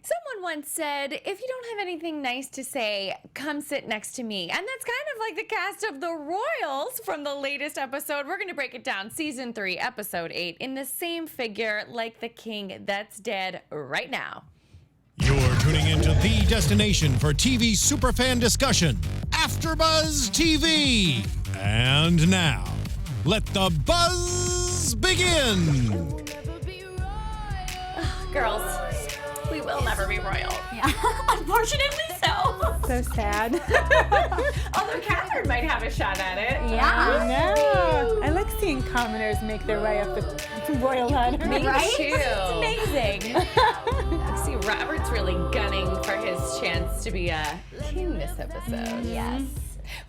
Someone once said, if you don't have anything nice to say, come sit next to me. And that's kind of like the cast of The Royals from the latest episode. We're going to break it down, Season 3, Episode 8, in the same figure like the king that's dead right now. You're tuning into the destination for TV superfan discussion, AfterBuzz TV. And now, let the buzz begin. Girls, we will never be royal. Yeah, unfortunately so. So sad. Although Catherine might have a shot at it. Yeah. I know. I like seeing commoners make their way up the royal ladder. Me Right? too. It's amazing. I see Robert's really gunning for his chance to be a king this episode. Yes.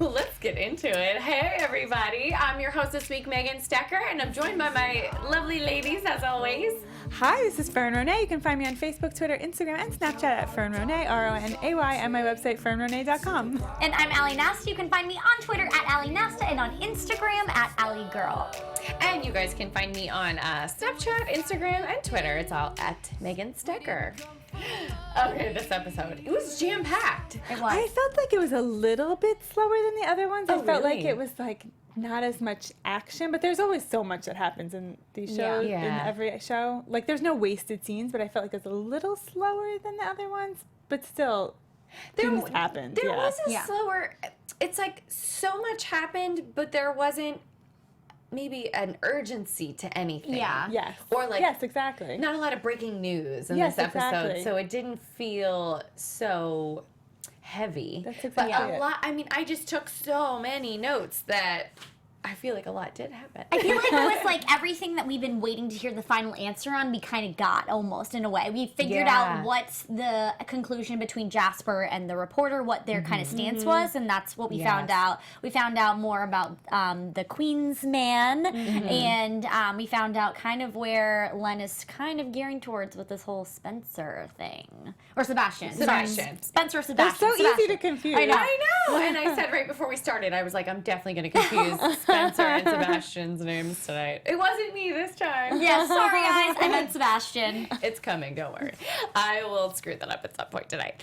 Well, let's get into it. Hey, everybody. I'm your host this week, Megan Stecher, and I'm joined by my lovely ladies, as always. Hi, this is Fern Ronay. You can find me on Facebook, Twitter, Instagram, and Snapchat at Fern Ronay, Ronay, and my website, fernronay.com. And I'm Nasta. You can find me on Twitter at Nasta and on Instagram at Girl. And you guys can find me on Snapchat, Instagram, and Twitter. It's all at Megan Stecher. Okay, this episode. It was jam-packed. It was. I felt like it was a little bit slower than the other ones. Oh, I felt really? like it was like not as much action, but there's always so much that happens in these shows, Yeah. in every show. Like there's no wasted scenes, but I felt like it was a little slower than the other ones, but still things happened. There was a Yeah. slower... It's like so much happened, but there wasn't maybe an urgency to anything. Yeah. Yes. Or like... Yes, exactly. Not a lot of breaking news in Yes, this episode, exactly. so it didn't feel so heavy. That's but exactly a it. lot. I mean, I just took so many notes that I feel like a lot did happen. I feel like it was like everything that we've been waiting to hear the final answer on, we kind of got almost in a way. We figured Yeah. out what's the conclusion between Jasper and the reporter, what their kind of stance was, and that's what we found Yes. out. We found out more about the Queen's man, and we found out kind of where Len is kind of gearing towards with this whole Spencer thing. Or Sebastian. Sebastian. Spencer or They're Sebastian. so easy Sebastian. to confuse. I know. I know. And I said right before we started, I was like, I'm definitely going to confuse Spencer and Sebastian's names tonight. It wasn't me this time. Yeah, sorry guys, I meant Sebastian. It's coming, don't worry. I will screw that up at some point tonight.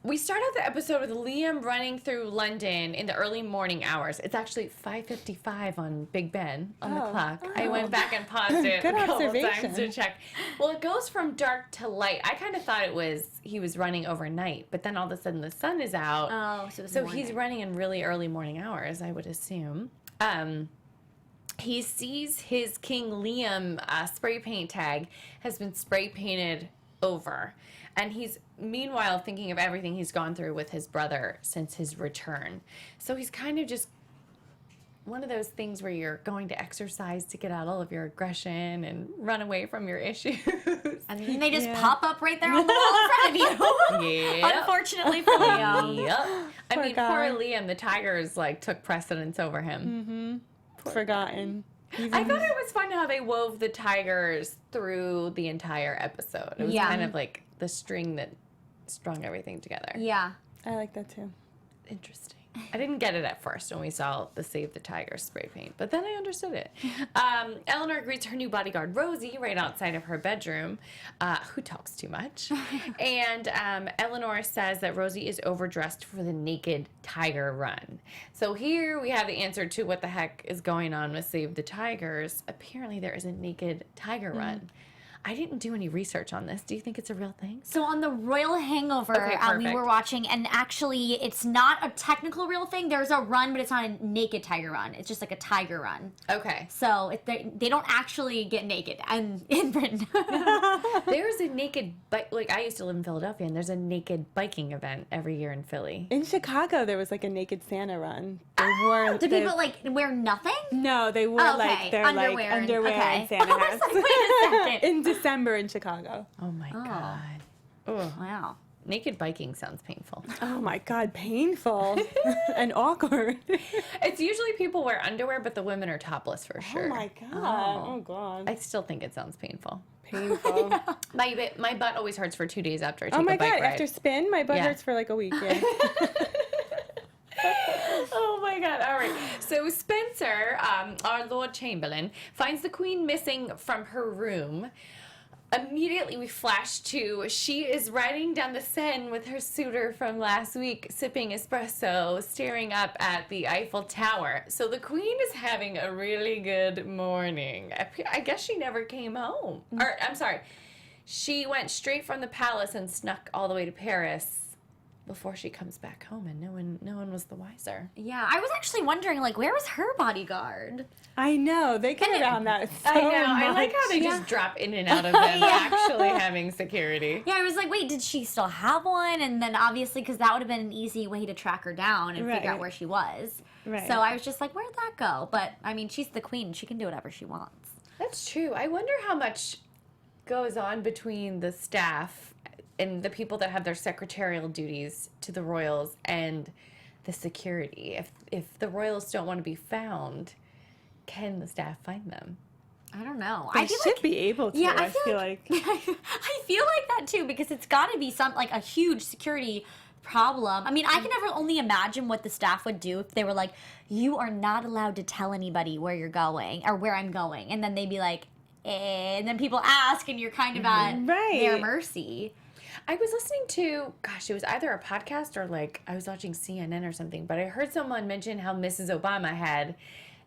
We start out the episode with Liam running through London in the early morning hours. It's actually 5:55 on Big Ben on the clock. I went back and paused it Good a couple observation. times to check. Well, it goes from dark to light. I kind of thought he was running overnight, but then all of a sudden the sun is out. Oh, so it was So morning. he's running in really early morning hours, I would assume. He sees his King Liam spray paint tag has been spray painted over. And he's meanwhile thinking of everything he's gone through with his brother since his return. So he's kind of just one of those things where you're going to exercise to get out all of your aggression and run away from your issues. And then they just pop up right there on the wall in front of you. Yep. Unfortunately for Liam. Yep. I Poor mean, guy. poor Liam, the tigers like took precedence over him. Forgotten. I thought it was fun how they wove the tigers through the entire episode. It was Yeah. kind of like the string that strung everything together. Yeah. I like that too. Interesting. I didn't get it at first when we saw the Save the Tigers spray paint, but then I understood it. Eleanor greets her new bodyguard, Rosie, right outside of her bedroom, who talks too much. And Eleanor says that Rosie is overdressed for the naked tiger run. So here we have the answer to what the heck is going on with Save the Tigers. Apparently there is a naked tiger run. I didn't do any research on this. Do you think it's a real thing? So on the Royal Hangover, Okay, we perfect. were watching, and actually, it's not a technical real thing. There's a run, but it's not a naked tiger run. It's just like a tiger run. Okay. So they don't actually get naked in Britain. There's a naked bike. Like, I used to live in Philadelphia, and there's a naked biking event every year in Philly. In Chicago, there was like a naked Santa run. They wore. Do they- people like wear nothing? No, they wore Oh, okay. like their Underwear like and- underwear okay. and Santa I was hats. like, wait a second. In December in Chicago. Oh my God. Ugh. Wow. Naked biking sounds painful. Oh my God, painful and awkward. It's usually people wear underwear, but the women are topless for sure. Oh my God. Oh God. I still think it sounds painful. Painful. My butt always hurts for 2 days after I take Oh my a bike God. ride. After spin, my butt Yeah. hurts for like a week. Yeah. Oh my God. All right. So Spencer, our Lord Chamberlain, finds the Queen missing from her room. immediately we flash to she is riding down the Seine with her suitor from last week, sipping espresso, staring up at the Eiffel Tower. So the queen is having a really good morning. I guess she never came home. Or, I'm sorry, she went straight from the palace and snuck all the way to Paris before she comes back home, and no one was the wiser. Yeah, I was actually wondering, like, where was her bodyguard? I know, they get around that so I know. I like much. how they just drop in and out of them actually having security. Yeah, I was like, wait, did she still have one? And then obviously, because that would have been an easy way to track her down and figure out Right. where she was. Right. So I was just like, where'd that go? But, I mean, she's the queen. She can do whatever she wants. That's true. I wonder how much goes on between the staff and the people that have their secretarial duties to the royals and the security. If the royals don't want to be found, can the staff find them? I don't know. They I feel should like, be able to. Yeah, I feel like. I feel like that too, because it's got to be like a huge security problem. I mean, I can never only imagine what the staff would do if they were like, you are not allowed to tell anybody where you're going or where I'm going. And then they'd be like, and then people ask and you're kind of at their mercy. I was listening to, gosh, it was either a podcast or like I was watching CNN or something, but I heard someone mention how Mrs. Obama had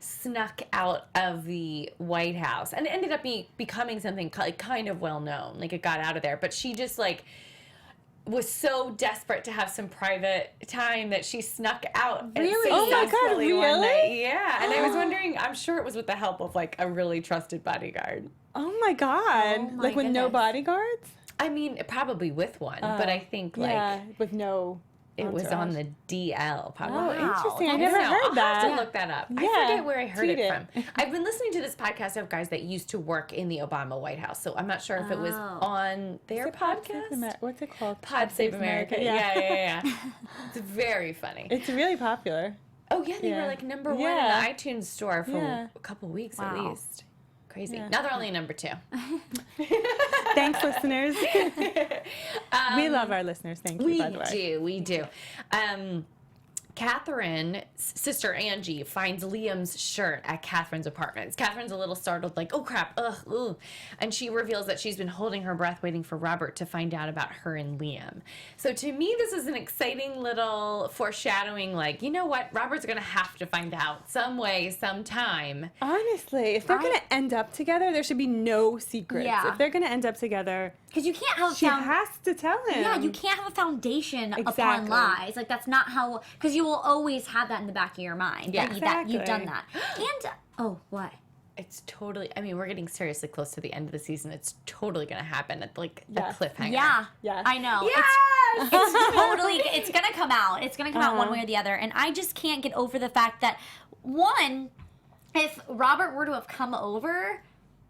snuck out of the White House and ended up becoming something like kind of well known. Like it got out of there, but she just like was so desperate to have some private time that she snuck out. Really? And Oh my God, successfully one really? night. Yeah, and I was wondering, I'm sure it was with the help of like a really trusted bodyguard. Oh my God. Oh my like with no goodness. bodyguards? I mean, probably with one, but I think like Yeah, with no. it was on the DL, probably. Oh, Wow. interesting. I I never don't know. heard I'll that. have to look that up. I Yeah, forget where I heard tweet it it. from. I've been listening to this podcast of guys that used to work in the Obama White House, so I'm not sure if it was Oh. on their Is it Pod Save podcast. Amer- What's it called? Pod Save America. Yeah. It's very funny. It's really popular. Oh yeah, they were Yeah. like number one Yeah. in the iTunes store for Yeah. a couple weeks at Wow. least. Crazy. Yeah. Now they're only number 2. Thanks, listeners. We love our listeners. Thank you, by the way. We do. Catherine's sister Angie finds Liam's shirt at Catherine's apartment. Catherine's a little startled, like, oh crap, ugh. And she reveals that she's been holding her breath waiting for Robert to find out about her and Liam. So to me, this is an exciting little foreshadowing, like, you know what, Robert's gonna have to find out some way, sometime. Honestly, if they're going to end up together, there should be no secrets. Yeah. If they're going to end up together, Because you can't have she has to tell him. Yeah, you can't have a foundation upon Exactly. lies. Like, that's not how... Because you will always have that in the back of your mind. Yeah. that you've done Exactly. that. And... Oh, what? It's totally, I mean, we're getting seriously close to the end of the season. It's totally gonna happen at, like, Yes. a cliffhanger. Yeah. Yes. I know. Yes! It's totally... It's going to come out. It's going to come out one way or the other. And I just can't get over the fact that, one, if Robert were to have come over...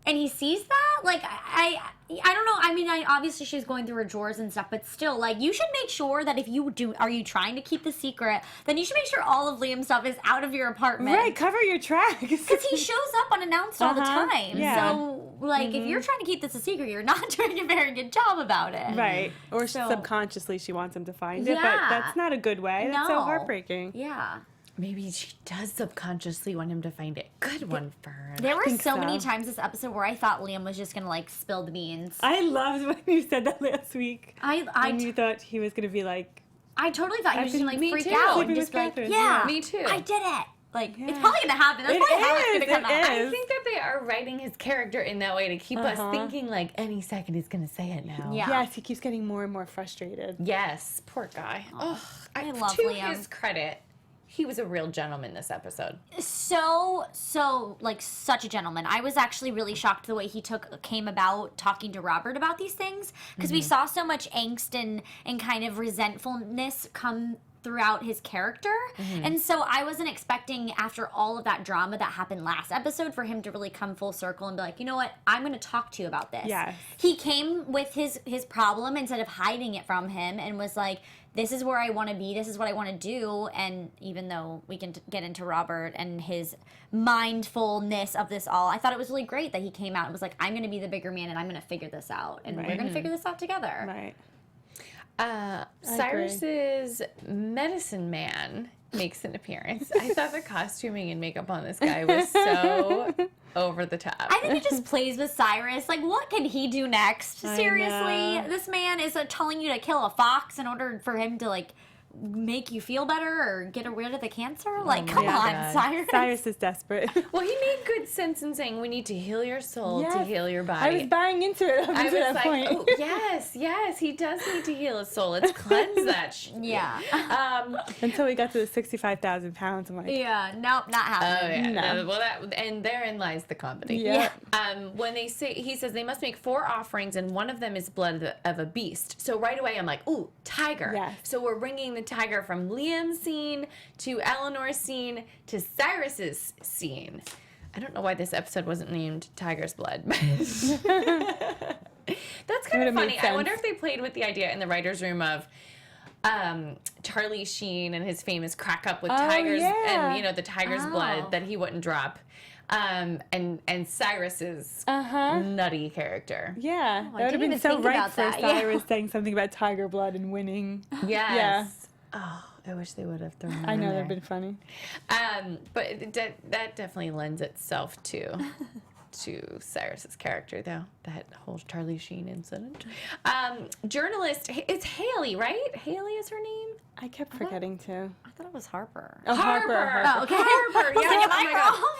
And he sees that? Like, I don't know. I mean, obviously she's going through her drawers and stuff, but still, like, you should make sure that if you are you trying to keep the secret, then you should make sure all of Liam's stuff is out of your apartment. Right, cover your tracks. Because he shows up unannounced all the time. yeah. So, like, if you're trying to keep this a secret, you're not doing a very good job about it. Right. Or So- subconsciously she wants him to find it, but Yeah. that's not a good way. That's so No. heartbreaking. Yeah. Maybe she does subconsciously want him to find it. Good one, Fern. There were think so many so. times this episode where I thought Liam was just going to, like, spill the beans. I loved when you said that last week. I And you thought he was going to be like, I totally thought he was just gonna like Me freak too. out Sleeping and just with be like, Catherine, yeah, yeah. Me too. I did it. Like, Yeah. it's probably gonna happen. That's It probably how it's is, gonna come it out. I is. think that they are writing his character in that way to keep us Uh-huh. thinking like any second he's going to say it now. Yeah. yes, he keeps getting more and more frustrated. Yes, poor guy. Ugh, I love to Liam. his credit, he was a real gentleman this episode. So, like, such a gentleman. I was actually really shocked the way he came about talking to Robert about these things, because we saw so much angst and kind of resentfulness come throughout his character. And so I wasn't expecting, after all of that drama that happened last episode, for him to really come full circle and be like, you know what, I'm going to talk to you about this. Yes. He came with his problem instead of hiding it from him and was like, this is where I want to be, this is what I want to do. And even though we can get into Robert and his mindfulness of this all, I thought it was really great that he came out and was like, I'm going to be the bigger man and I'm going to figure this out. And we're Right. going to figure this out together. Right. Cyrus's medicine man makes an appearance. I thought the costuming and makeup on this guy was so over the top. I think it just plays with Cyrus. Like, what can he do next? I Seriously, know. this man is telling you to kill a fox in order for him to like make you feel better or get rid of the cancer. Like, come my on, God. Cyrus. Cyrus is desperate. Well, he made good sense in saying we need to heal your soul to Yes. heal your body. I was buying into it up I until was that point. oh, yes, he does need to heal his soul. Let's cleanse that shit. Yeah. Until we got to the 65,000 pounds. I'm like, Yeah. Nope, not Oh happening. yeah. No. Well, and therein lies the comedy. Yeah. When they say, he says they must make 4 offerings and one of them is blood of a beast. So right away I'm like, ooh, tiger. Yes. So we're bringing the tiger from Liam's scene to Eleanor's scene to Cyrus's scene. I don't know why this episode wasn't named Tiger's Blood. That's kind of Would've made funny. I wonder sense. if they played with the idea in the writer's room of Charlie Sheen and his famous crack up with tigers yeah. and the tiger's blood that he wouldn't drop. And Cyrus's nutty character. yeah. I that would have didn't been even so think right about for that, yeah. Cyrus saying something about tiger blood and winning. Yes. Oh, I wish they would have thrown that I know, in that would there. have been funny. But that definitely lends itself to Cyrus's character, though, that whole Charlie Sheen incident. Journalist, it's Haley, right? Haley is her name? I kept forgetting to. I thought it was Harper. Oh, Harper. Oh, okay. Harper, I was yeah. like, am Oh I my God. wrong?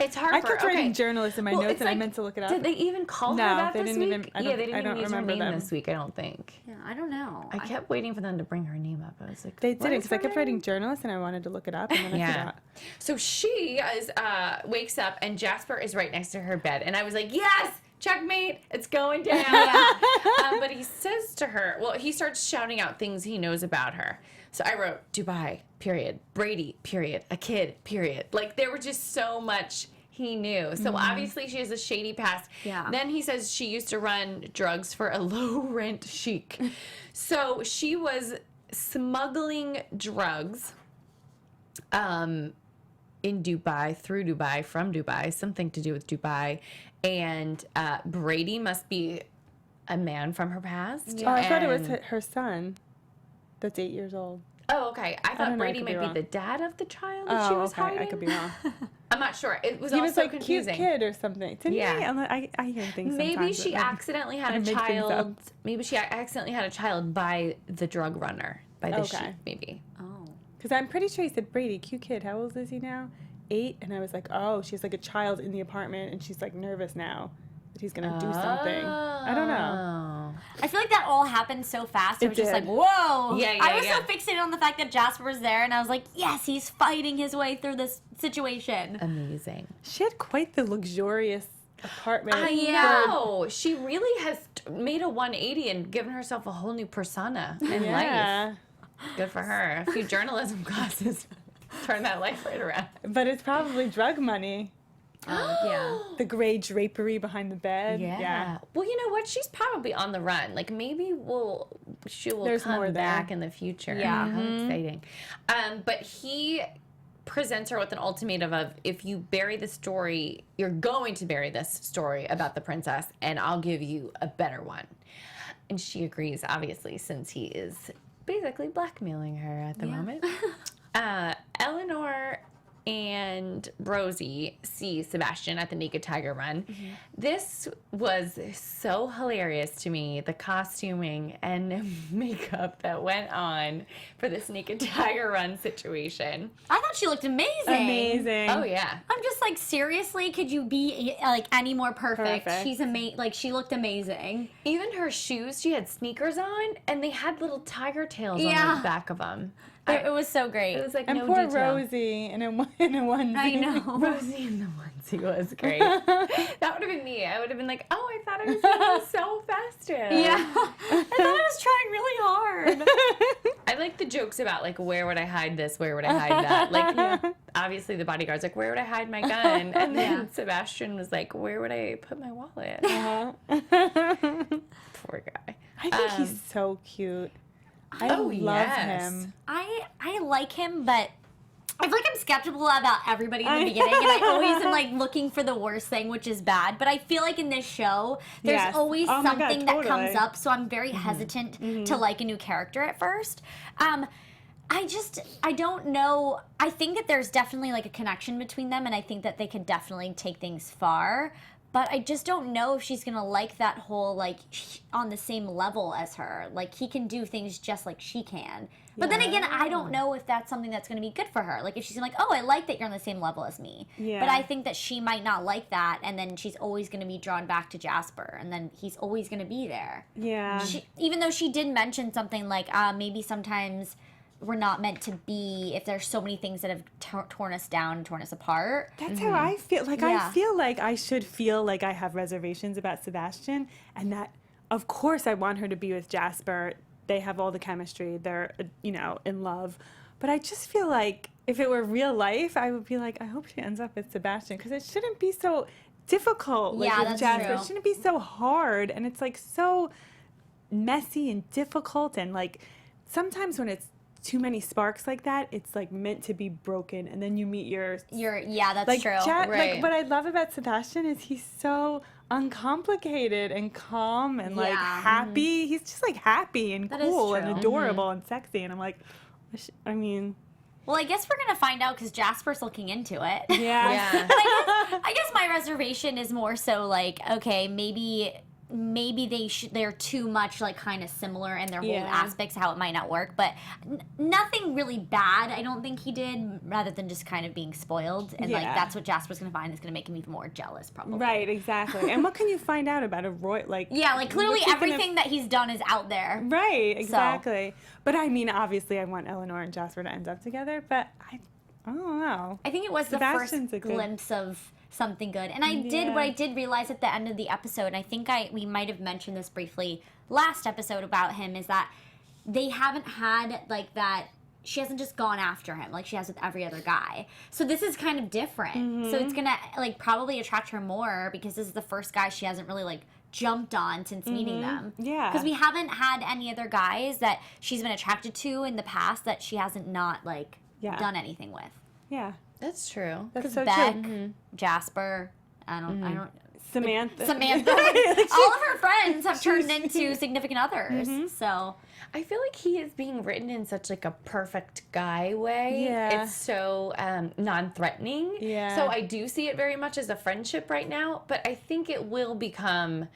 It's Harper. I kept okay. writing journalist in my Well, notes it's and I like- meent to look it up. Did they even call No, her that they this didn't week? even- I Yeah, they don't didn't use her remember name them. this week, I don't think. Yeah, I don't know. I kept waiting for them to bring her name up. I was like, They what didn't is because I her kept name? writing journalist and I wanted to look it up and then I Yeah. forgot. So she is wakes up and Jasper is right next to her bed, and I was like, yes, checkmate, it's going down. But he says to her, well, he starts shouting out things he knows about her. So I wrote Dubai, period, Brady, period, a kid, period. Like there were just so much he knew. So obviously she has a shady past. Yeah. Then he says she used to run drugs for a low rent sheik. So she was smuggling drugs in Dubai, through Dubai, from Dubai, something to do with Dubai. And Brady must be a man from her past. Oh, I thought it was And- her son that's 8 years old. Oh, okay. I don't thought know, I Brady could be might be wrong. the dad of the child that she Oh, was okay. hiding. I could be wrong. I'm not sure. It was He all was so like confusing. cute kid or something. Didn't Yeah. he? I hear things Maybe sometimes, she but, like, accidentally had I a make things up. child. Maybe she accidentally had a child by the drug runner, by the Okay. sheep, maybe. Oh. Because I'm pretty sure he said Brady, cute kid. How old is he now? 8. And I was like, oh, she's like a child in the apartment and she's like nervous now that he's going to do something. I don't know. I feel like that all happened so fast. I It was just like, did. whoa. Yeah, I was yeah. so fixated on the fact that Jasper was there, and I was like, yes, he's fighting his way through this situation. Amazing. She had quite the luxurious apartment. I Yeah. know. She really has made a 180 and given herself a whole new persona in Yeah. life. Good for her. A few journalism classes. Turn that life right around. But it's probably drug money. Yeah. The gray drapery behind the bed. Well, you know what? She's probably on the run. Like maybe she will There's come more there. back in the future. Yeah. How exciting. But he presents her with an ultimatum of if you bury the story, you're going to bury this story about the princess, and I'll give you a better one. And she agrees, obviously, since he is basically blackmailing her at the moment. Eleanor and Rosie see Sebastian at the Naked Tiger Run. This was so hilarious to me, the costuming and makeup that went on for this Naked Tiger Run situation. I thought she looked amazing. Amazing. Oh, yeah. I'm just like, seriously, could you be like any more perfect? Perfect. She's like she looked amazing. Even her shoes, she had sneakers on, and they had little tiger tails Yeah. on the back of them. It was so great. It was like And no poor detail. Rosie in a onesie. I know. Rosie in the onesie was great. That would have been me. I would have been like, oh, I thought I was being so festive. Yeah. I thought I was trying really hard. I like the jokes about, like, where would I hide this? Where would I hide that? Like, obviously the bodyguard's like, where would I hide my gun? And then Sebastian was like, where would I put my wallet? Poor guy. I think he's so cute. I love him. I like him, but I feel like I'm skeptical about everybody in the beginning, and I always am like looking for the worst thing, which is bad. But I feel like in this show, there's always something that comes up, so I'm very hesitant to like a new character at first. I don't know. I think that there's definitely like a connection between them, and I think that they could definitely take things far. But I just don't know if she's gonna like that whole like on the same level as her. Like he can do things just like she can. But then again, I don't know if that's something that's gonna be good for her. Like if she's gonna like, oh, I like that you're on the same level as me. Yeah. But I think that she might not like that, and then she's always gonna be drawn back to Jasper, and then he's always gonna be there. Yeah. Even though she did mention something like maybe sometimes we're not meant to be if there's so many things that have torn us down and torn us apart. That's how I feel. Like, I feel like I should feel like I have reservations about Sebastian, and that, of course, I want her to be with Jasper. They have all the chemistry. They're, in love. But I just feel like if it were real life, I would be like, I hope she ends up with Sebastian, because it shouldn't be so difficult. Like, with that's Jasper. true. It shouldn't be so hard, and it's, like, so messy and difficult, and, like, sometimes when it's too many sparks like that, it's like meant to be broken, and then you meet that's like, true. Right. Like what I love about Sebastian is he's so uncomplicated and calm and like happy. He's just like happy and cool and adorable and sexy, and I'm like, I mean. Well, I guess we're gonna find out because Jasper's looking into it. Yeah. But I guess my reservation is more so like, okay, maybe they're too much like kind of similar in their whole aspects, how it might not work, but nothing really bad I don't think he did, rather than just kind of being spoiled, and like that's what Jasper's gonna find is gonna make him even more jealous probably. Right, exactly. And what can you find out about a Roy, like like clearly everything that he's done is out there. Right, exactly. So. But I mean, obviously I want Eleanor and Jasper to end up together, but I don't know. I think it was Sebastian's the first glimpse of something good. And what I did realize at the end of the episode, and I think we might have mentioned this briefly last episode about him, is that they haven't had like that, she hasn't just gone after him like she has with every other guy. So this is kind of different. So it's gonna like probably attract her more, because this is the first guy she hasn't really like jumped on since meeting them. Yeah. Because we haven't had any other guys that she's been attracted to in the past that she hasn't not like done anything with. Yeah. That's true. That's so Beck, true. Jasper, I don't. Samantha. All of her friends have turned into significant others. So I feel like he is being written in such like a perfect guy way. Yeah. It's so non-threatening. Yeah. So I do see it very much as a friendship right now, but I think it will become,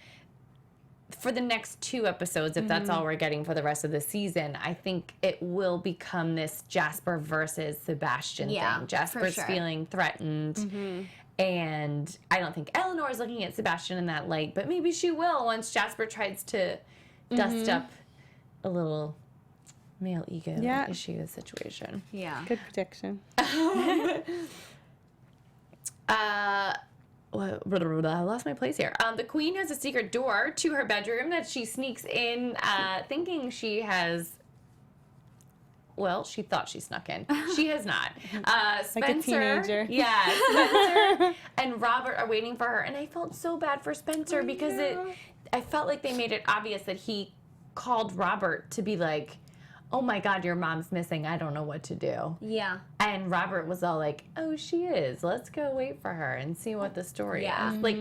for the next 2 episodes, if that's all we're getting for the rest of the season, I think it will become this Jasper versus Sebastian thing. Jasper's feeling threatened. And I don't think Eleanor is looking at Sebastian in that light, but maybe she will once Jasper tries to dust up a little male ego issue situation. yeah. Good prediction. I lost my place here. The queen has a secret door to her bedroom that she sneaks in, thinking she has. Well, she thought she snuck in. She has not. Spencer, Like a teenager. Yeah, Spencer and Robert are waiting for her, and I felt so bad for Spencer because I felt like they made it obvious that he called Robert to be like, oh my God, your mom's missing. I don't know what to do. Yeah. And Robert was all like, oh, she is. Let's go wait for her and see what the story is. Like,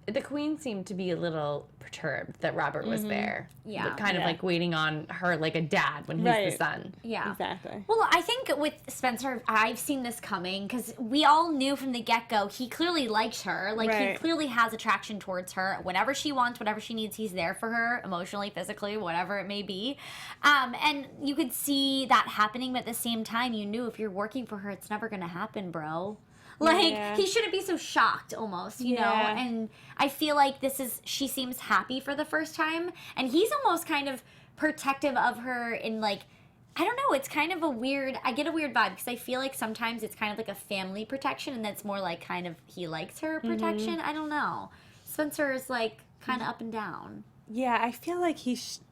the queen seemed to be a little perturbed that Robert was there. Yeah. But kind of like waiting on her like a dad when he's the son. Yeah. Exactly. Well, I think with Spencer, I've seen this coming because we all knew from the get-go he clearly likes her. Like, he clearly has attraction towards her. Whatever she wants, whatever she needs, he's there for her, emotionally, physically, whatever it may be. And you could see that happening, but at the same time, you knew if you're working for her, it's never going to happen, bro. Like, he shouldn't be so shocked, almost, you know? And I feel like she seems happy for the first time, and he's almost kind of protective of her in, like, I don't know, it's kind of I get a weird vibe, because I feel like sometimes it's kind of like a family protection, and that's more like kind of he likes her protection. I don't know. Spencer is, like, kind of up and down. Yeah, I feel like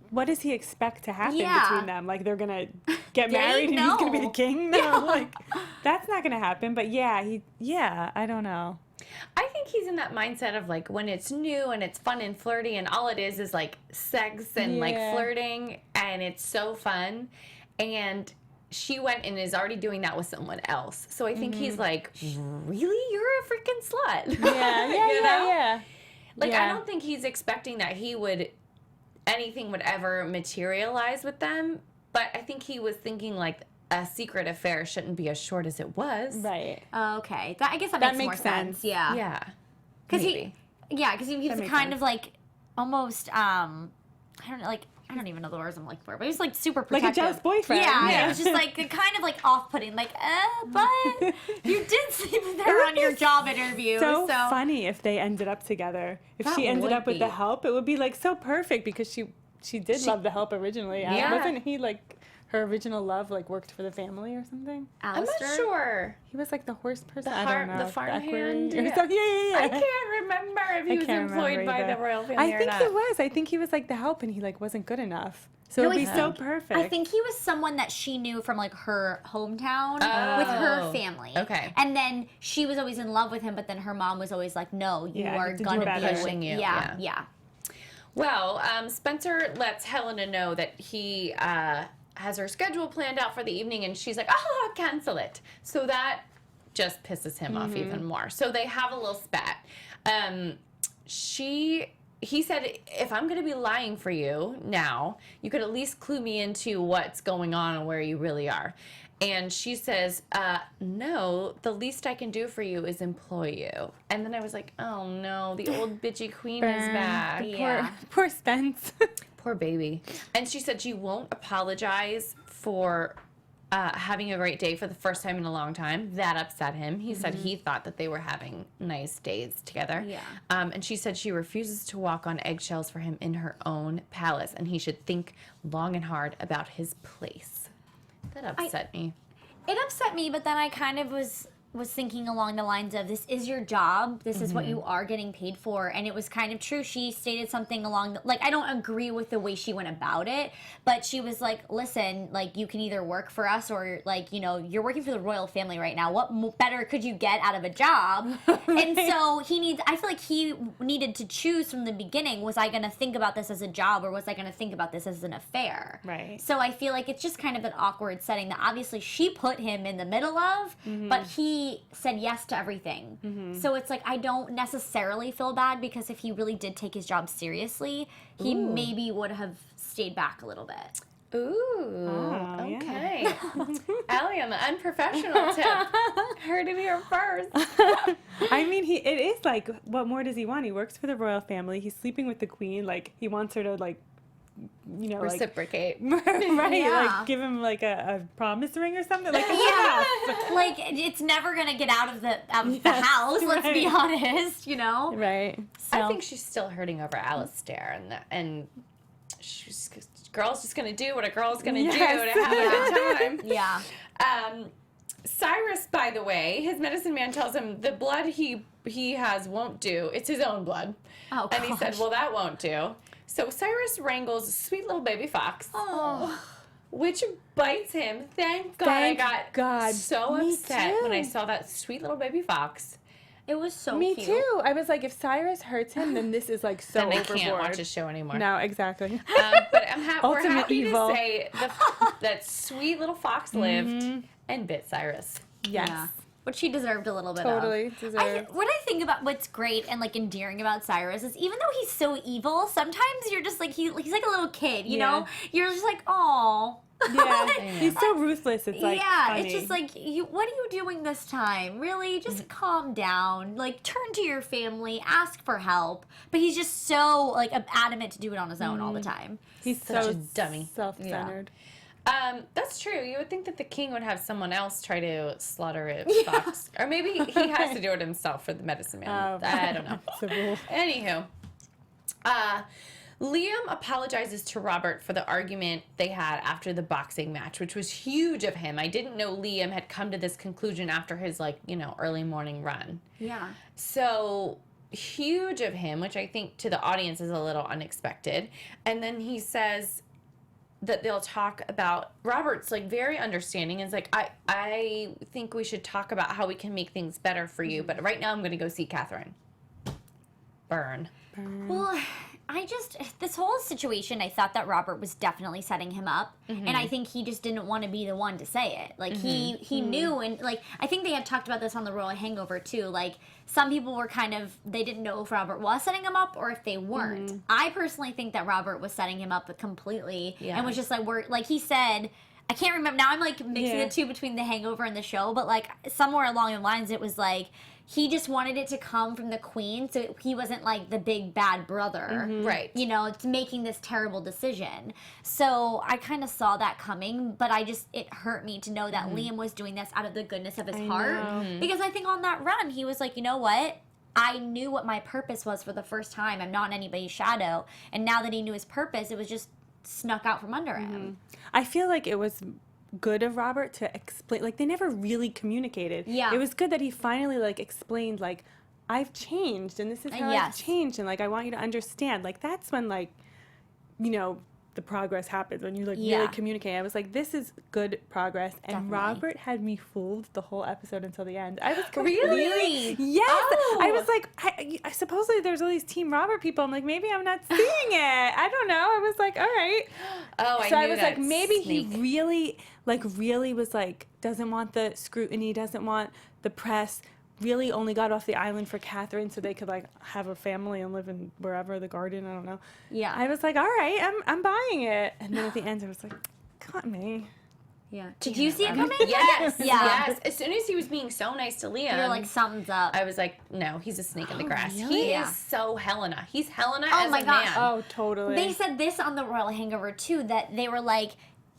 what does he expect to happen between them? Like, they're gonna get married and he's gonna be the king? No, like, that's not gonna happen. But I don't know. I think he's in that mindset of like when it's new and it's fun and flirty and all it is like sex and like flirting and it's so fun. And she went and is already doing that with someone else. So I think he's like, really? You're a freaking slut. Yeah. Like, I don't think he's expecting that anything would ever materialize with them. But I think he was thinking, like, a secret affair shouldn't be as short as it was. Right. Okay. I guess that makes more sense. Yeah. Yeah. Because he was kind of like almost I don't know, like I don't even know the words I'm looking for, but he was like super protective. Like a jealous boyfriend. Yeah. It was just like kind of like off-putting, like, but you did sleep with her on your job interview. So funny if they ended up together. If she ended up with the help, it would be like so perfect because she did love the help originally. Yeah. Wasn't he like her original love, like worked for the family or something? Alistair? I'm not sure. He was like the horse person. The I don't know. the farmhand. Yeah. I can't remember if he was employed by the royal family I think he was. I think he was like the help, and he like wasn't good enough. So it would be so perfect. I think he was someone that she knew from like her hometown with her family. Okay. And then she was always in love with him, but then her mom was always like, "No, you are gonna be pushing you." Yeah. Well, Spencer lets Helena know that he has her schedule planned out for the evening, and she's like, "Oh, I'll cancel it." So that just pisses him off even more. So they have a little spat. He said, if I'm going to be lying for you now, you could at least clue me into what's going on and where you really are. And she says, no, the least I can do for you is employ you. And then I was like, oh no, the old bitchy queen is back. Yeah. Poor Spence. Poor baby. And she said she won't apologize for having a great day for the first time in a long time. That upset him. He said he thought that they were having nice days together. Yeah. And she said she refuses to walk on eggshells for him in her own palace, and he should think long and hard about his place. That upset me. It upset me, but then I kind of was thinking along the lines of, this is your job, this is what you are getting paid for, and it was kind of true. She stated something along I don't agree with the way she went about it, but she was like, listen, like, you can either work for us or, like, you know, you're working for the royal family right now. What better could you get out of a job? And so I feel like he needed to choose from the beginning, was I going to think about this as a job or was I going to think about this as an affair? Right. So I feel like it's just kind of an awkward setting that obviously she put him in the middle of, but he said yes to everything. So it's like, I don't necessarily feel bad, because if he really did take his job seriously, he maybe would have stayed back a little bit. Ooh, okay. Allie on the unprofessional tip. Heard it here first. I mean, it is like, what more does he want? He works for the royal family. He's sleeping with the queen. Like, he wants her to, like, you know, reciprocate. Right, like give him like a promise ring or something. Like, like, it's never gonna get out of the house. Let's be honest, you know. Right. So. I think she's still hurting over Alistair, and girl's just gonna do what a girl's gonna do to have a good time. Yeah. Cyrus, by the way, his medicine man tells him the blood he has won't do. It's his own blood. Oh, and he said, well, that won't do. So Cyrus wrangles a sweet little baby fox, which bites him. Thank God. I got so upset when I saw that sweet little baby fox. It was so Me cute. too. I was like, if Cyrus hurts him, then this is like so then I overboard. can't watch the show anymore. No, exactly. But we're Ultimate happy evil. to say that sweet little fox lived and bit Cyrus. Yes. Yeah. Which she deserved a little bit Totally of. deserved. What I think about what's great and like endearing about Cyrus is, even though he's so evil, sometimes you're just like, he's like a little kid, you know? You're just like, oh. Yeah, he's so ruthless. It's like, funny. It's just like, what are you doing this time? Really, just calm down. Like, turn to your family, ask for help. But he's just so like adamant to do it on his own all the time. He's Such so a dummy. self-centered. That's true. You would think that the king would have someone else try to slaughter a fox. Or maybe he has to do it himself for the medicine man. I don't know. It's a rule. Anywho. Liam apologizes to Robert for the argument they had after the boxing match, which was huge of him. I didn't know Liam had come to this conclusion after his, early morning run. Yeah. So huge of him, which I think to the audience is a little unexpected. And then he says that they'll talk about, Robert's very understanding and is like, I think we should talk about how we can make things better for you, but right now I'm going to go see Catherine. Burn. Well, this whole situation, I thought that Robert was definitely setting him up, and I think he just didn't want to be the one to say it. Like, he knew, and, like, I think they had talked about this on the Royal Hangover, too. Like, some people were they didn't know if Robert was setting him up or if they weren't. I personally think that Robert was setting him up completely, and was just, like, he said... I can't remember. Now I'm, like, mixing the two between the Hangover and the show, but, like, somewhere along the lines it was, like... He just wanted it to come from the queen, so he wasn't, like, the big bad brother. Right. You know, it's making this terrible decision. So I kind of saw that coming, but it hurt me to know that Liam was doing this out of the goodness of his heart. Because I think on that run, he was like, you know what? I knew what my purpose was for the first time. I'm not in anybody's shadow. And now that he knew his purpose, it was just snuck out from under him. I feel like it was good of Robert to explain, like, they never really communicated. It was good that he finally, like, explained, like, I've changed and this is how I've changed, and, like, I want you to understand. Like, that's when, like, you know, the progress happens, when you, like, really communicate. I was like, this is good progress. And Robert had me fooled the whole episode until the end. I was Really? Yes. Oh. I was like, I supposedly there's all these Team Robert people. I'm like, maybe I'm not seeing it. I don't know. I was like, all right. So I was like, maybe he really was like, doesn't want the scrutiny, doesn't want the press, really only got off the island for Catherine so they could, like, have a family and live in wherever, the garden, I don't know. Yeah. I was like, all right, I'm buying it. And then at the end I was like, got me. Yeah. Did you see it coming? Yes. Yeah. Yes. As soon as he was being so nice to Liam, You're like, something's up. I was like, no, he's a snake in the grass. really? He Yeah. is so Helena. He's Helena Oh as my a gosh. man. Oh, totally. They said this on the Royal Hangover, too, that they were like,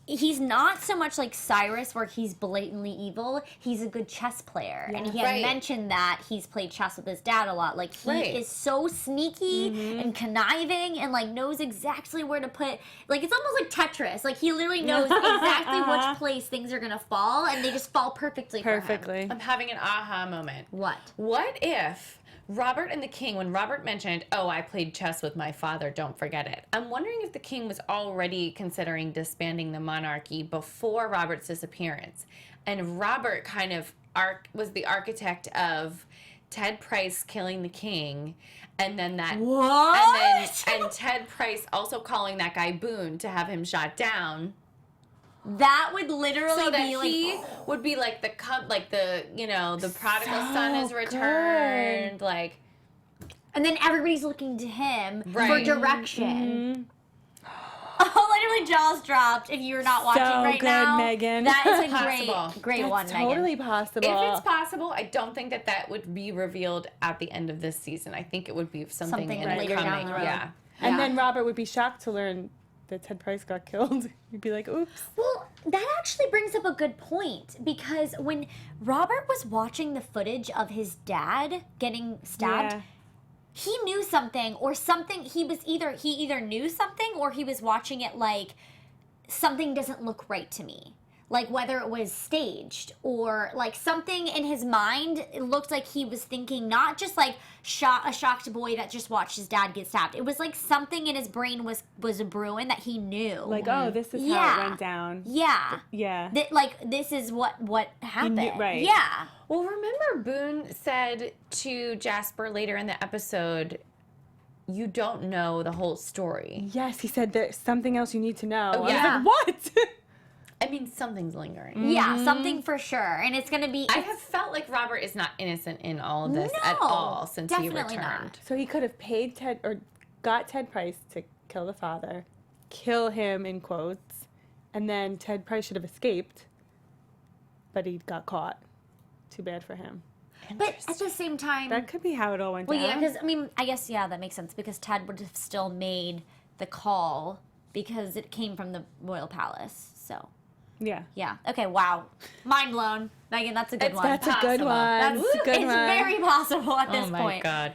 he's not so much like Cyrus, where he's blatantly evil. He's a good chess player. And he had mentioned that he's played chess with his dad a lot. Like, he is so sneaky and conniving and, like, knows exactly where to put... Like, it's almost like Tetris. Like, he literally knows exactly which place things are going to fall, and they just fall perfectly for him. I'm having an aha moment. What? What if Robert and the king, when Robert mentioned, oh, I played chess with my father, don't forget it. I'm wondering if the king was already considering disbanding the monarchy before Robert's disappearance. And Robert kind of was the architect of Ted Price killing the king, and then that... What? And Ted Price also calling that guy Boon to have him shot down. That would literally So that be like... he would be like the the prodigal son is returned, like, and then everybody's looking to him for Right. direction. Oh, literally jaws dropped if you're not watching right good, now. Megan. That is a Possible. great That's one, totally Megan. possible. if it's possible, I don't think that would be revealed at the end of this season. I think it would be something in the later down coming. the road. Yeah. And Yeah. then Robert would be shocked to learn that Ted Price got killed. He'd be like, oops. Well, that actually brings up a good point, because when Robert was watching the footage of his dad getting stabbed, he knew something, or something. He either knew something, or he was watching it like, something doesn't look right to me. Like, whether it was staged or, like, something in his mind, it looked like he was thinking not just, like, a shocked boy that just watched his dad get stabbed. It was like something in his brain was a brewing that he knew. Like, oh, this is how it went down. Yeah. Yeah. This is what happened. right. Yeah. Well, remember Boon said to Jasper later in the episode, you don't know the whole story. Yes, he said there's something else you need to know. Oh, I yeah. was like, what? I mean, something's lingering. Yeah, something for sure. And it's going to be... I have felt like Robert is not innocent in all of this at No, all since he definitely returned. not. So he could have paid Ted, or got Ted Price to kill the father, kill him in quotes, and then Ted Price should have escaped, but he got caught. Too bad for him. But at the same time... That could be how it all went Well, down. yeah, because, I mean, I guess, yeah, that makes sense, because Ted would have still made the call because it came from the royal palace, so... Yeah. Yeah. Okay, wow. Mind blown. Megan, that's a good one. That's a good Possible. one. That's It's a good it's one. very possible at this Oh my point. God.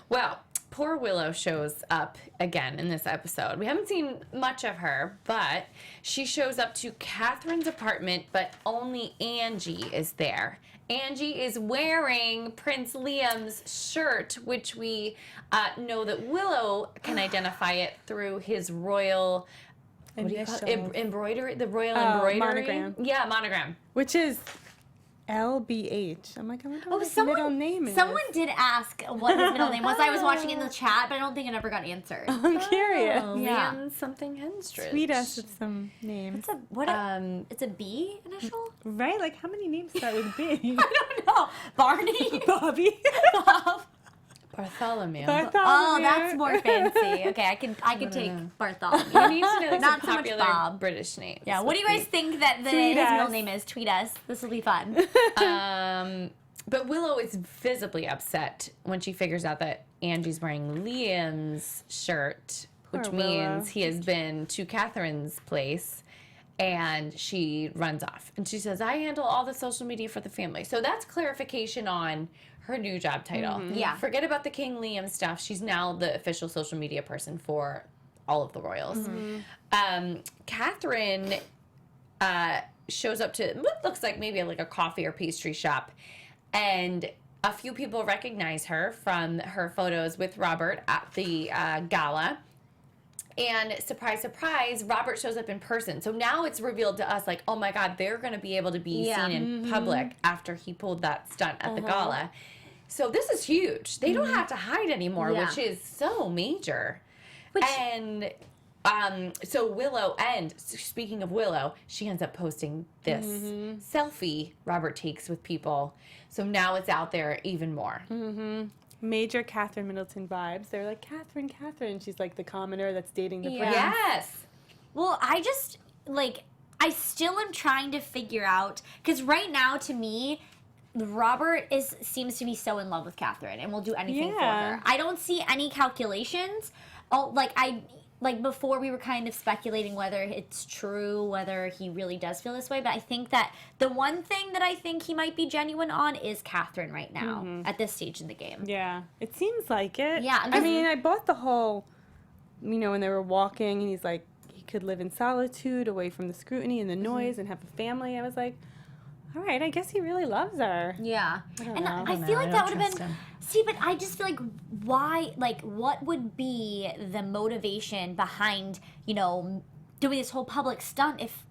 Well, poor Willow shows up again in this episode. We haven't seen much of her, but she shows up to Catherine's apartment, but only Angie is there. Angie is wearing Prince Liam's shirt, which we know that Willow can identify it through his royal... What do you call it? Embroidery? The royal embroidery? Monogram. Yeah, monogram. Which is LBH. I'm like, I wonder what his someone, middle name is. Someone did ask what his middle name was. I was watching in the chat, but I don't think it ever got answered. I'm curious. Yeah. Liam something Henstridge. Tweet us with some names. It's a B initial? Right? Like, how many names start with B? I don't know. Barney? Bobby. Bob. Bartholomew. Oh, that's more fancy. Okay, I can take Bartholomew. You need to know Not some so much popular Bob. British names. Yeah, what do you guys think that his Tweet middle us. name is? Tweet us. This will be fun. But Willow is visibly upset when she figures out that Angie's wearing Liam's shirt, which Poor Willow. means he has been to Catherine's place, and she runs off. And she says, I handle all the social media for the family. So that's clarification on her new job title. Yeah. Forget about the King Liam stuff. She's now the official social media person for all of the royals. Catherine shows up to what looks like maybe like a coffee or pastry shop, and a few people recognize her from her photos with Robert at the gala. And surprise, surprise, Robert shows up in person. So now it's revealed to us, like, oh my God, they're going to be able to be seen in public after he pulled that stunt at the gala. So this is huge. They don't have to hide anymore, which is so major. And so Willow, and speaking of Willow, she ends up posting this selfie Robert takes with people. So now it's out there even more. Major Catherine Middleton vibes. They're like, Catherine. She's like the commoner that's dating the prince. Yes. Well, I still am trying to figure out, because right now, to me, Robert seems to be so in love with Catherine and will do anything for her. I don't see any calculations. Before we were kind of speculating whether it's true, whether he really does feel this way, but I think that the one thing that I think he might be genuine on is Catherine right now at this stage in the game. Yeah, it seems like it. Yeah, I mean, I bought the whole, when they were walking and he's like, he could live in solitude away from the scrutiny and the noise and have a family. I was like, all right, I guess he really loves her. Yeah. I know. feel like I that don't would have trust been... him. See, but I just feel like what would be the motivation behind, doing this whole public stunt if...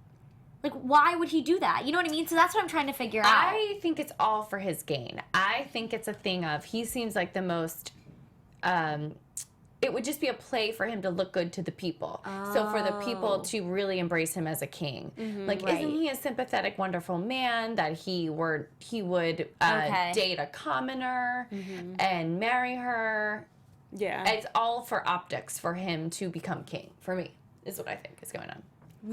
why would he do that? You know what I mean? So that's what I'm trying to figure out. I think it's all for his gain. I think it's a thing of, he seems like the most... it would just be a play for him to look good to the people. So for the people to really embrace him as a king. Isn't he a sympathetic, wonderful man that he would date a commoner and marry her? Yeah. It's all for optics for him to become king, for me, is what I think is going on.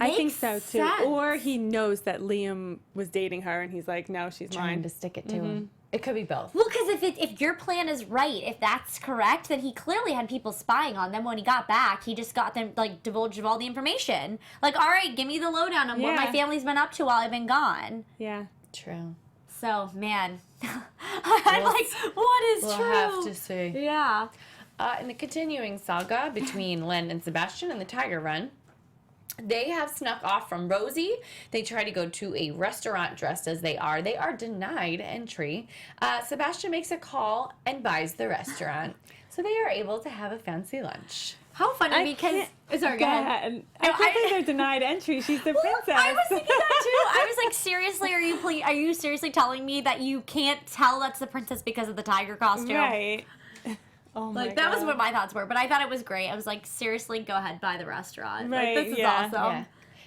I think Makes so too. sense. Or he knows that Liam was dating her and he's like, no, she's Trying mine. to stick it to him. It could be both. Well, because if your plan is right, if that's correct, then he clearly had people spying on them. When he got back, he just got them, divulged of all the information. All right, give me the lowdown on what my family's been up to while I've been gone. Yeah. True. So, man, I'm what is We'll true? have to see. Yeah. In the continuing saga between Len and Sebastian and the Tiger Run, they have snuck off from Rosie. They try to go to a restaurant dressed as they are. They are denied entry. Sebastian makes a call and buys the restaurant. So they are able to have a fancy lunch. How funny, because... Sorry, go ahead. I can't believe they're denied entry. She's the princess. I was thinking that too. I was like, seriously, are you seriously telling me that you can't tell that's the princess because of the tiger costume? Right. Oh my God. That was what my thoughts were, but I thought it was great. I was like, seriously, go ahead, buy the restaurant. Right, This is yeah. awesome. Yeah.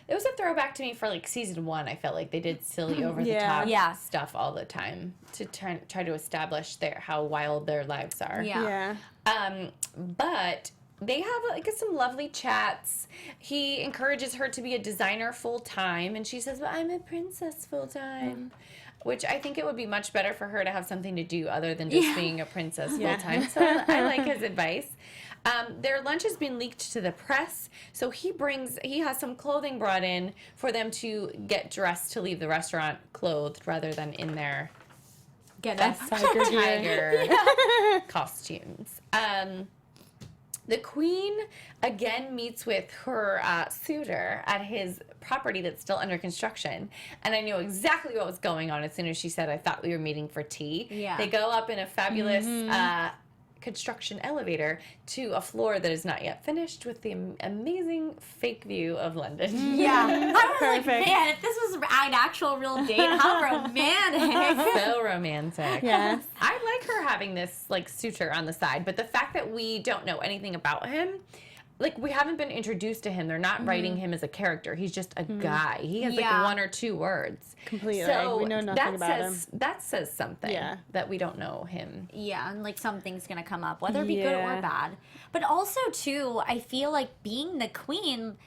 It was a throwback to me for season 1. I felt like they did silly over the top stuff all the time to try to establish how wild their lives are. Yeah. But they have some lovely chats. He encourages her to be a designer full time, and she says, "Well, I'm a princess full time." Which I think it would be much better for her to have something to do other than just being a princess full time. So I like his advice. Their lunch has been leaked to the press, so he has some clothing brought in for them to get dressed to leave the restaurant clothed rather than in their tiger costumes. The queen again meets with her suitor at his property that's still under construction. And I knew exactly what was going on as soon as she said, I thought we were meeting for tea. Yeah. They go up in a fabulous construction elevator to a floor that is not yet finished with the amazing fake view of London. Yeah. I was like, Perfect. man, if this was an actual real date. How romantic. So romantic. Yes. I like her having this like suitor on the side, but the fact that we don't know anything about him, like we haven't been introduced to him. They're not writing him as a character. He's just a guy. He has like 1 or 2 words. Completely. So We know nothing about him. That says something that we don't know him. Yeah, and like something's gonna come up, whether it be good or bad. But also too, I feel like being the queen,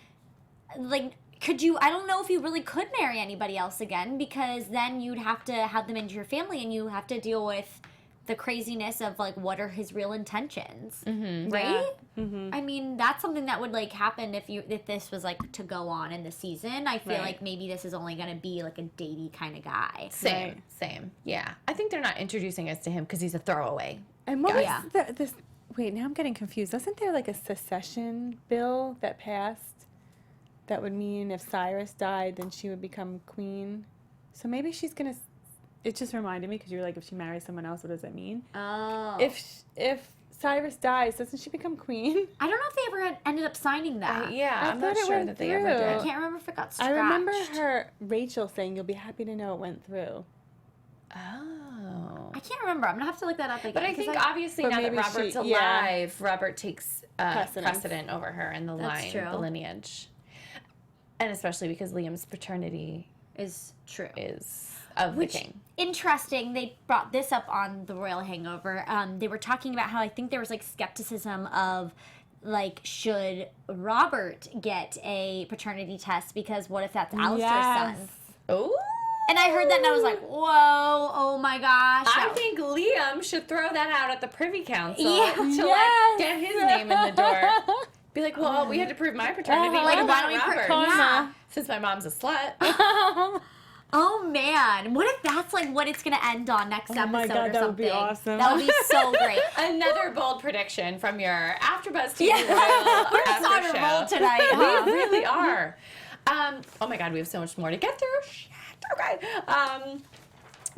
like, I don't know if you really could marry anybody else again, because then you'd have to have them into your family and you have to deal with the craziness of like what are his real intentions, right? I mean, that's something that would like happen if this was like to go on in the season. I feel like maybe this is only gonna be like a datey kind of guy. Same. Yeah, I think they're not introducing us to him because he's a throwaway. And what was this? Wait, now I'm getting confused. Wasn't there like a secession bill that passed that would mean if Cyrus died, then she would become queen? So maybe she's gonna. It just reminded me because you were like, if she marries someone else, what does that mean? Oh. If Cyrus dies, doesn't she become queen? I don't know if they ever ended up signing that. I'm not sure that they ever I did. can't remember if it got scratched. I remember Rachel saying, "You'll be happy to know it went through." Oh. I can't remember. I'm gonna have to look that up again. But I think obviously now that maybe Robert's she- alive, Robert takes Precedence. precedent over her in the That's true. the lineage. And especially because Liam's paternity is true. is of Which, the king. interesting, they brought this up on The Royal Hangover. They were talking about how I think there was like skepticism of like, should Robert get a paternity test, because what if that's Alistair's son? Oh. And I heard that and I was like, whoa, oh my gosh. I think Liam should throw that out at the Privy Council Yeah. to like get his name in the door. Be like, well, we had to prove my paternity. Like, What why about don't we Robert? yeah. Since my mom's a slut. Oh man, what if that's like what it's gonna end on next episode my God, or that something? would be awesome. That would be so great. Another bold prediction from your AfterBuzz TV Yeah. Royal We're just on after a show. roll tonight, huh? We really are. Oh my God, we have so much more to get through. Shit. Okay.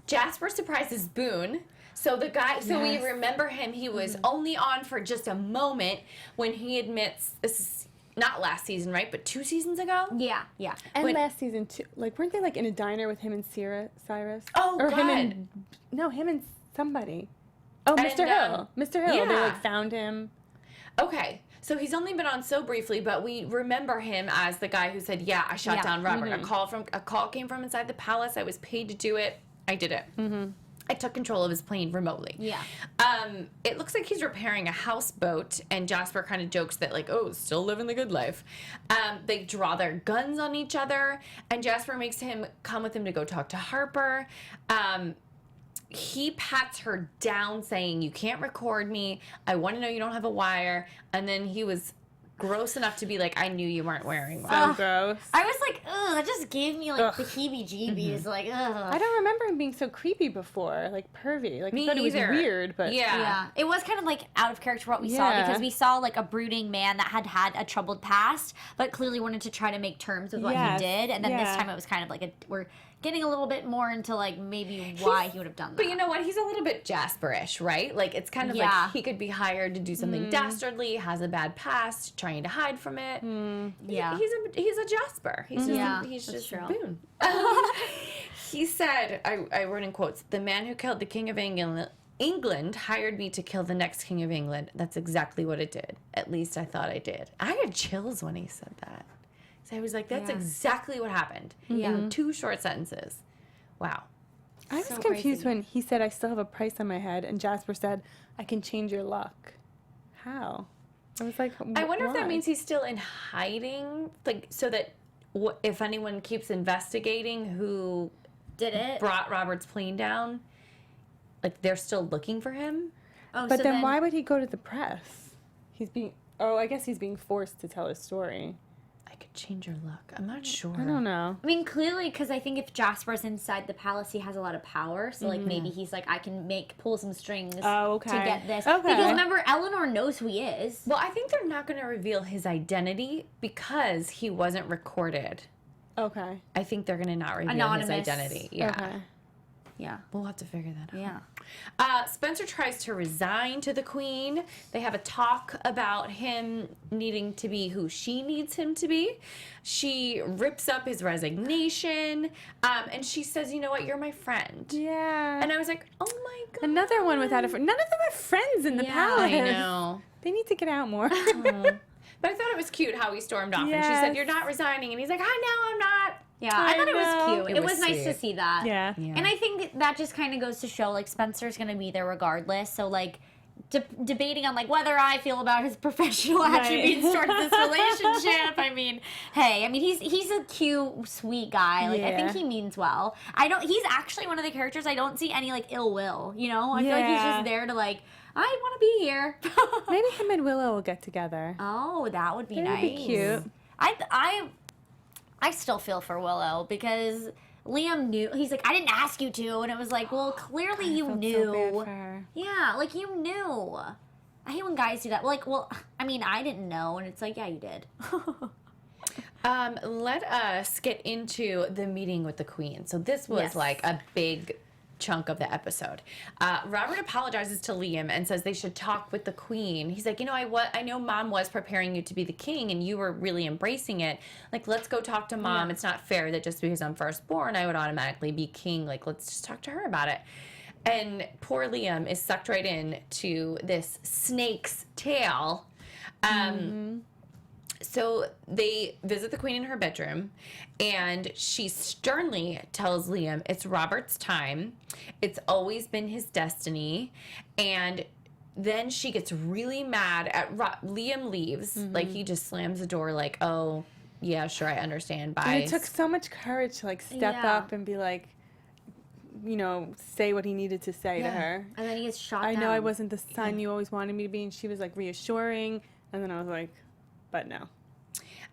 Jasper surprises Boon. So the guy, so we remember him. He was only on for just a moment when he admits this is not last season, right? But 2 seasons ago. Yeah. And When- last season too, like weren't they like in a diner with him and Cyrus? Oh, or God. him and somebody. Oh, And, Mr. Hill. Mr. Hill. They yeah. like found him. Okay. So he's only been on so briefly, but we remember him as the guy who said, "Yeah, I shot Yeah. down Robert. A call came from inside the palace. I was paid to do it. I did it. I took control of his plane remotely." Yeah. It looks like he's repairing a houseboat, and Jasper kind of jokes that like, "Oh, still living the good life." They draw their guns on each other, and Jasper makes him come with him to go talk to Harper. He pats her down, saying, "You can't record me. I want to know you don't have a wire." And then he was gross enough to be like, "I knew you weren't wearing one." So gross. I was like, ugh, that just gave me like the heebie-jeebies. Like, ugh. I don't remember him being so creepy before, like pervy. Like Me I thought it was either. weird, but Yeah, it was kind of like out of character what we saw, Yeah. because we saw like a brooding man that had a troubled past, but clearly wanted to try to make terms with what Yes. he did. And then this Yeah. time it was kind of like we're getting a little bit more into like maybe why he would have done that. But you know what? He's a little bit Jasper-ish, right? Like, it's kind of Yeah. like he could be hired to do something dastardly, has a bad past, trying to hide from it. Yeah. He's a Jasper. He's just, Yeah, he's that's just true. Boon. He said, I wrote in quotes, "The man who killed the King of England hired me to kill the next King of England. That's exactly what it did. At least I thought I did." I had chills when he said that. So I was like, that's Yeah. exactly what happened in 2 short sentences. Wow. I was So confused crazy. when he said, "I still have a price on my head," and Jasper said, "I can change your luck." How? I was like, I wonder if that why? means he's still in hiding, like, so that if anyone keeps investigating who Did it? brought Robert's plane down, like, they're still looking for him. Oh, But so then why would he go to the press? I guess he's being forced to tell his story. I could change your luck. I'm not sure. I don't know. I mean, clearly, because I think if Jasper's inside the palace, he has a lot of power. So, like, maybe he's like, I can pull some strings Oh, okay. to get this. Okay. Because remember, Eleanor knows who he is. Well, I think they're not going to reveal his identity because he wasn't recorded. Okay. I think they're going to not reveal Anonymous. his identity. Yeah. Okay. Yeah. We'll have to figure that out. Yeah. Spencer tries to resign to the queen. They have a talk about him needing to be who she needs him to be. She rips up his resignation, and she says, you know what, you're my friend. Yeah. And I was like, oh my God. Another one without a friend. None of them are friends in the palace. I know. They need to get out more. But I thought it was cute how he stormed off. And she said, you're not resigning. And he's like, I know I'm not. Yeah, I thought it was know. cute. It was nice to see that. Yeah. And I think that just kind of goes to show, like, Spencer's going to be there regardless. So, like, debating on, like, whether I feel about his professional attributes towards this relationship. I mean, hey, I mean, he's a cute, sweet guy. Like, I think he means well. He's actually one of the characters I don't see any, like, ill will, you know? I feel like he's just there to, like, I want to be here. Maybe him and Willow will get together. Oh, that would be That nice. would be cute. I still feel for Willow because Liam knew. He's like, I didn't ask you to. And it was like, well, clearly you knew. So bad for her. Yeah, like you knew. I hate when guys do that. Like, well, I mean, I didn't know. And it's like, yeah, you did. Let us get into the meeting with the queen. So this was like a big chunk of the episode. Robert apologizes to Liam and says they should talk with the queen. He's like, you know, I know mom was preparing you to be the king and you were really embracing it. Like, let's go talk to mom. Yeah. It's not fair that just because I'm firstborn, I would automatically be king. Like, let's just talk to her about it. And poor Liam is sucked right in to this snake's tale. So they visit the queen in her bedroom, and she sternly tells Liam it's Robert's time. It's always been his destiny. And then she gets really mad at Liam leaves. Like, he just slams the door like, oh, yeah, sure, I understand. Bye. And it took so much courage to, like, step up and be like, you know, say what he needed to say to her. And then he gets shot I down. know I wasn't the son you always wanted me to be. And she was, like, reassuring. And then I was like, but no.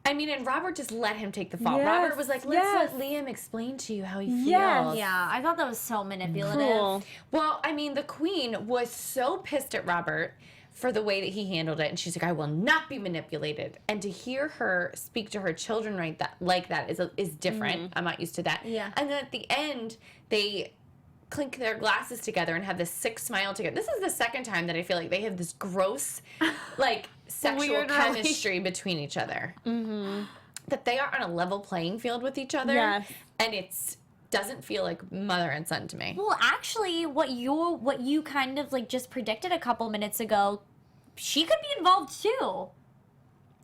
I mean, and Robert just let him take the fall. Yes, Robert was like, let's let Liam explain to you how he feels. Yeah, I thought that was so manipulative. Cool. Well, I mean, the queen was so pissed at Robert for the way that he handled it. And she's like, I will not be manipulated. And to hear her speak to her children like that is different. I'm not used to that. Yeah. And then at the end, they clink their glasses together and have this sick smile together. This is the second time that I feel like they have this gross, like, sexual Weird chemistry between each other. That they are on a level playing field with each other. Yes. And it's doesn't feel like mother and son to me. Well, actually, what you kind of like just predicted a couple minutes ago, she could be involved too.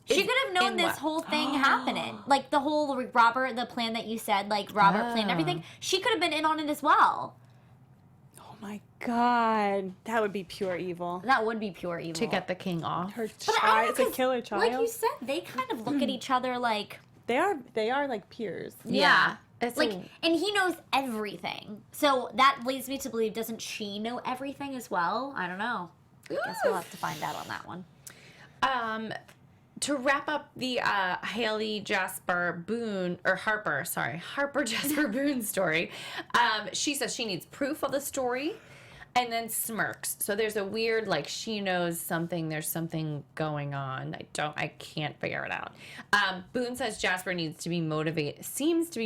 She could have known this whole thing happening. Like the whole Robert, the plan that you said, like Robert planned everything. She could have been in on it as well. Oh my God. That would be pure evil. That would be pure evil. To get the king off. Her But I child. don't It's know, a 'cause, killer child. like you said, they kind of look at each other like... They are like peers. Yeah. It's like, and he knows everything. So that leads me to believe, doesn't she know everything as well? I don't know. Guess we'll have to find out on that one. To wrap up the Haley Jasper Boon, or Harper Jasper Boon story, she says she needs proof of the story and then smirks. So there's a weird, like, she knows something, there's something going on. I can't figure it out. Boon says Jasper seems to be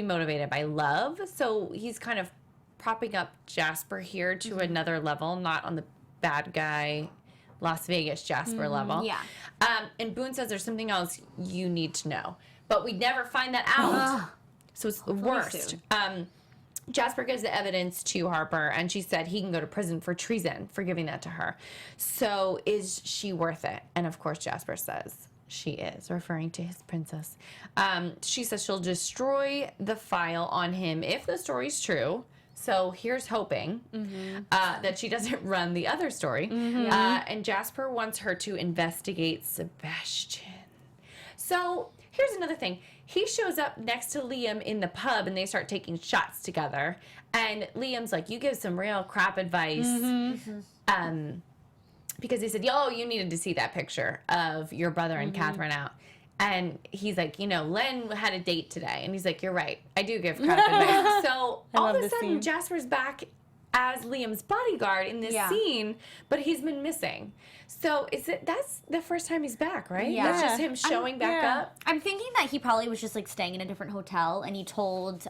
motivated by love. So he's kind of propping up Jasper here to another level, not on the bad guy Las Vegas Jasper level. Yeah. And Boon says there's something else you need to know. But we never find that out. So it's the worst. Jasper gives the evidence to Harper, and she said he can go to prison for treason for giving that to her. So is she worth it? And of course Jasper says she is, referring to his princess. She says she'll destroy the file on him if the story's true. So here's hoping that she doesn't run the other story. And Jasper wants her to investigate Sebastian. So here's another thing. He shows up next to Liam in the pub, and they start taking shots together. And Liam's like, you give some real crap advice. Because he said, you needed to see that picture of your brother and Catherine out. And he's like, Len had a date today. And he's like, you're right. I do give crap advice. So all of a sudden, Jasper's back as Liam's bodyguard in this scene, but he's been missing. So that's the first time he's back, right? Yeah. That's just him showing back up. I'm thinking that he probably was just like staying in a different hotel, and he told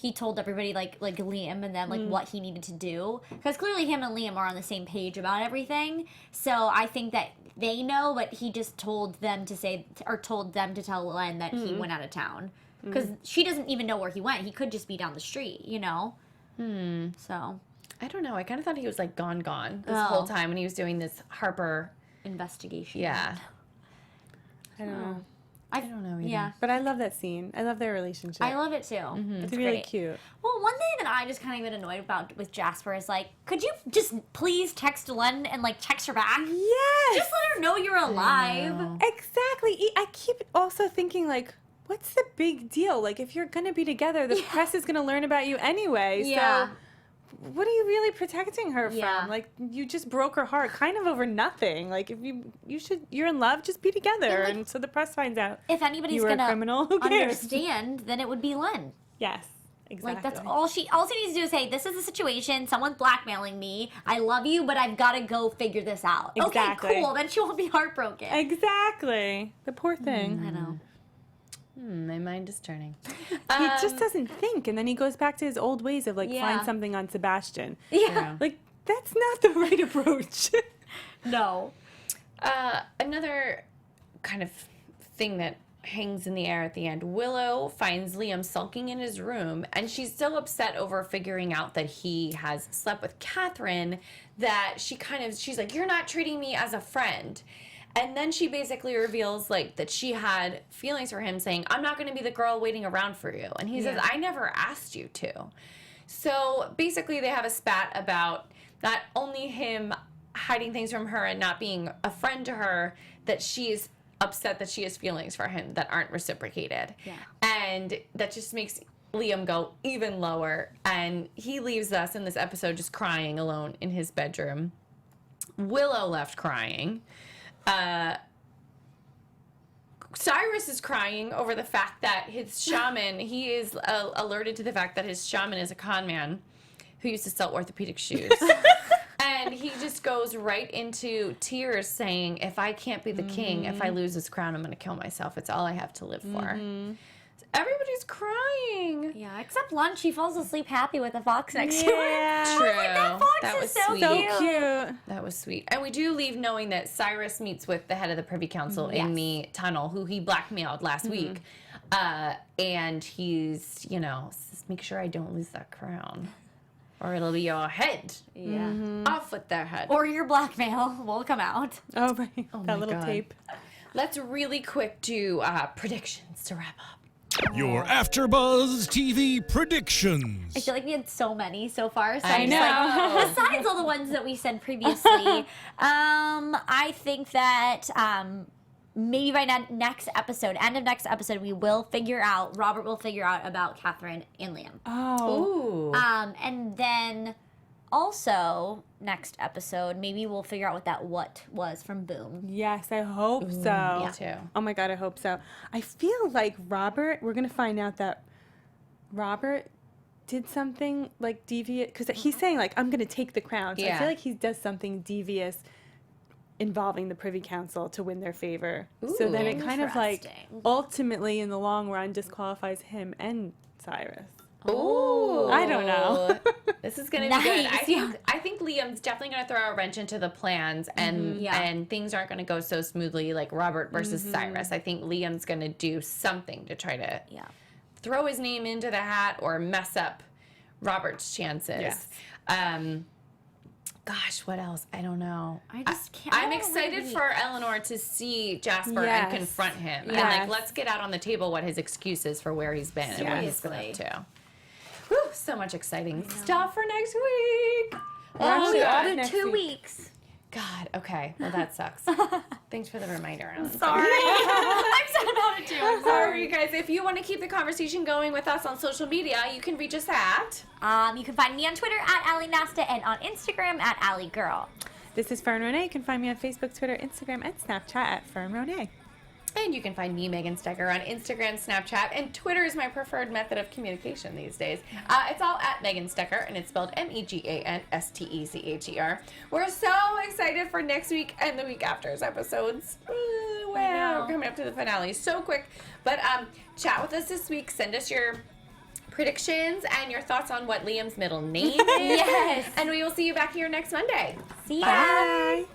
he told everybody like Liam and them like what he needed to do, because clearly him and Liam are on the same page about everything. So I think that they know, but he just told them to tell Len that he went out of town, because she doesn't even know where he went. He could just be down the street, you know. So I don't know. I kind of thought he was like gone this whole time when he was doing this Harper investigation. Yeah. I don't know. I don't know either. Yeah. But I love that scene. I love their relationship. I love it too. It's really great. cute. Well, one thing that I just kind of get annoyed about with Jasper is like, could you just please text Len and like text her back? Yes. Just let her know you're alive. Exactly. I keep also thinking like, what's the big deal? Like, if you're gonna be together, the press is gonna learn about you anyway. Yeah. So what are you really protecting her Yeah. from? Like, you just broke her heart kind of over nothing. Like, if you're in love, just be together. like, and so the press finds out If anybody's you were a gonna criminal, who cares? understand, then it would be Len. Yes, exactly. Like, that's all she needs to do is say, this is the situation, someone's blackmailing me, I love you, but I've got to go figure this out. Exactly. Okay, cool, then she won't be heartbroken. Exactly. The poor thing. I know. My mind is turning. He just doesn't think, and then he goes back to his old ways of like Yeah. find something on Sebastian. Yeah. Like, that's not the right approach. No. Another kind of thing that hangs in the air at the end. Willow finds Liam sulking in his room, and she's so upset over figuring out that he has slept with Catherine that she's like, "You're not treating me as a friend." And then she basically reveals like that she had feelings for him, saying, "I'm not going to be the girl waiting around for you." And he says, "I never asked you to." So basically they have a spat about not only him hiding things from her and not being a friend to her, that she's upset that she has feelings for him that aren't reciprocated. Yeah. And that just makes Liam go even lower. And he leaves us in this episode just crying alone in his bedroom. Willow left crying. Cyrus is crying over the fact that his shaman, he is alerted to the fact that his shaman is a con man who used to sell orthopedic shoes. And he just goes right into tears saying, "If I can't be the king, if I lose this crown, I'm going to kill myself. It's all I have to live for." So everybody's crying. Yeah, except lunch, he falls asleep happy with a fox next to him. Yeah. True. That fox That is was so sweet. So cute. cute. That was sweet. And we do leave knowing that Cyrus meets with the head of the Privy Council in the tunnel, who he blackmailed last week. And he's, says, "Make sure I don't lose that crown, or it'll be your head. Yeah. Off with their head." Or your blackmail will come out. Oh, right. my That little God. tape. Let's really quick do predictions to wrap up. Your AfterBuzz TV predictions. I feel like we had so many so far. So I I'm just know. like, besides all the ones that we said previously, I think that maybe by end of next episode, Robert will figure out about Catherine and Liam. Oh. Ooh. And then also next episode, maybe we'll figure out what was from Boon. Yes, I hope so. Me too. Oh my God, I hope so. I feel like we're going to find out that Robert did something like devious, because he's saying like, "I'm going to take the crown." So I Yeah. feel like he does something devious involving the Privy Council to win their favor. So then it kind of like Interesting. ultimately in the long run disqualifies him and Cyrus. Ooh. I don't know. This is gonna be good. Nice, I think Liam's definitely gonna throw a wrench into the plans, and Yeah. and things aren't gonna go so smoothly like Robert versus Cyrus. I think Liam's gonna do something to try to Yeah. throw his name into the hat or mess up Robert's chances. Yes. Gosh, what else? I don't know. I just can't- I I'm don't know what excited to for Eleanor to see Jasper Yes. and confront him. And Yes. like, let's get out on the table what his excuse is for where he's been and what he's been up Seriously. to. Whew, so much exciting stuff for next week. We're actually off Oh, next 2 week. weeks. God, okay. Well, that sucks. Thanks for the reminder, Ellen. Sorry. I'm so about it too. I'm All sorry. right, guys, if you want to keep the conversation going with us on social media, you can reach us at... You can find me on Twitter at Ali Nasta and on Instagram at Ali Girl. This is Fern Ronay. You can find me on Facebook, Twitter, Instagram, and Snapchat at Fern Ronay. And you can find me, Megan Stecher, on Instagram, Snapchat, and Twitter is my preferred method of communication these days. It's all at Megan Stecher, and it's spelled MEGANSTECHER. We're so excited for next week and the week after's episodes. Ooh, wow, we're coming up to the finale so quick. But chat with us this week. Send us your predictions and your thoughts on what Liam's middle name is. Yes. And we will see you back here next Monday. See ya. Bye.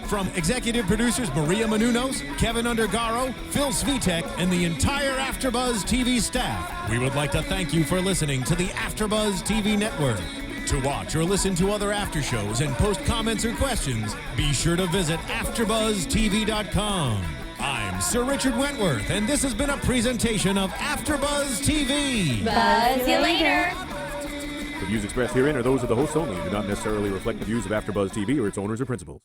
From executive producers Maria Menounos, Kevin Undergaro, Phil Svitek, and the entire AfterBuzz TV staff, we would like to thank you for listening to the AfterBuzz TV network. To watch or listen to other after shows and post comments or questions, be sure to visit AfterBuzzTV.com. I'm Sir Richard Wentworth, and this has been a presentation of AfterBuzz TV. Buzz you later. The views expressed herein are those of the hosts only and do not necessarily reflect the views of AfterBuzz TV or its owners or principals.